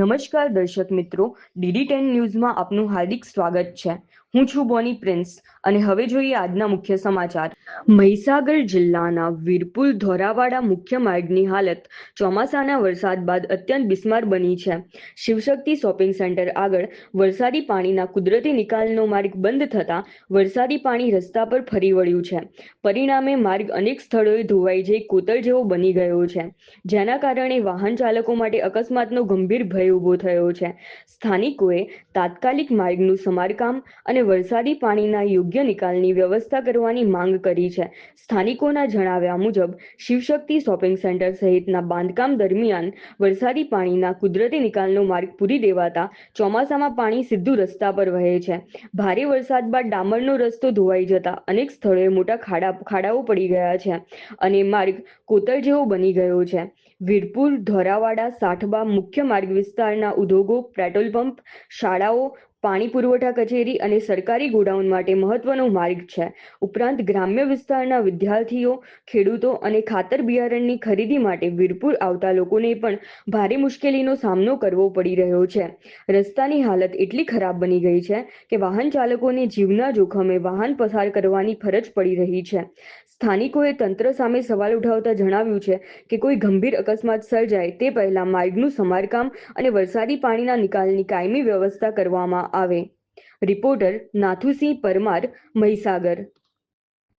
નમસ્કાર દર્શક મિત્રો, DD10 ન્યૂઝમાં આપનું હાર્દિક સ્વાગત છે। હું છું બોની પ્રિન્સ અને હવે જોઈએ આજના મુખ્ય સમાચાર। મહીસાગર જિલ્લાના વીરપુર ધોરાવાડા મુખ્ય માર્ગની હાલત ચોમાસાના વરસાદ બાદ અત્યંત બિસ્માર બની છે। શિવશક્તિ શોપિંગ સેન્ટર આગળ વરસાદી પાણીના કુદરતી નિકાલનો માર્ગ બંધ થતાં વરસાદી પાણી રસ્તા પર ફરી વળ્યું છે। પરિણામે માર્ગ અનેક સ્થળોએ ધોવાઈ જઈ કોતર જેવો બની ગયો છે, જેના કારણે વાહન ચાલકો માટે અકસ્માતનો ગંભીર ભય ઊભો થયો છે। સ્થાનિકોએ તાત્કાલિક માર્ગનું સમારકામ અને વરસાદી પાણીના યોગ્ય નિકાલની વ્યવસ્થા કરવાની માંગ કરી છે। સ્થાનિકોના જણાવ્યા મુજબ શિવશક્તિ શોપિંગ સેન્ટર સહિતના બાંધકામ દરમિયાન વરસાદી પાણીના કુદરતી નિકાલનો માર્ગ પૂરી દેવાતા ચોમાસામાં પાણી સીધું રસ્તા પર વહે છે। ભારે વરસાદ બાદ ડામરનો રસ્તો ધોવાઈ જતા અનેક સ્થળોએ મોટા ખાડાઓ પડી ગયા છે અને માર્ગ કોતર જેવો બની ગયો છે। વીરપુર ધોરાવાડા સાઠબા મુખ્ય માર્ગ વિસ્તારના ઉદ્યોગો, પેટ્રોલ પંપ, શાળાઓ, પાણી પુરવઠા કચેરી અને સરકારી ગોડાઉન માટે મહત્વનો માર્ગ છે। ઉપરાંત ગ્રામ્ય વિસ્તારના વિદ્યાર્થીઓ, ખેડૂતો અને ખાતર બિયારણની ખરીદી માટે વીરપુર આવતા લોકોને પણ ભારે મુશ્કેલીનો સામનો કરવો પડી રહ્યો છે। રસ્તાની હાલત એટલી ખરાબ બની ગઈ છે કે વાહન ચાલકોને જીવના જોખમે વાહન પસાર કરવાની ફરજ પડી રહી છે। સ્થાનિકોએ તંત્ર સામે સવાલ ઉઠાવતા જણાવ્યું છે કે કોઈ ગંભીર અકસ્માત સર્જાય તે પહેલા માર્ગનું સમારકામ અને વરસાદી પાણીના નિકાલની કાયમી વ્યવસ્થા કરવામાં આવે। રિપોર્ટર નાથુસિંહ પરમાર, મહીસાગર।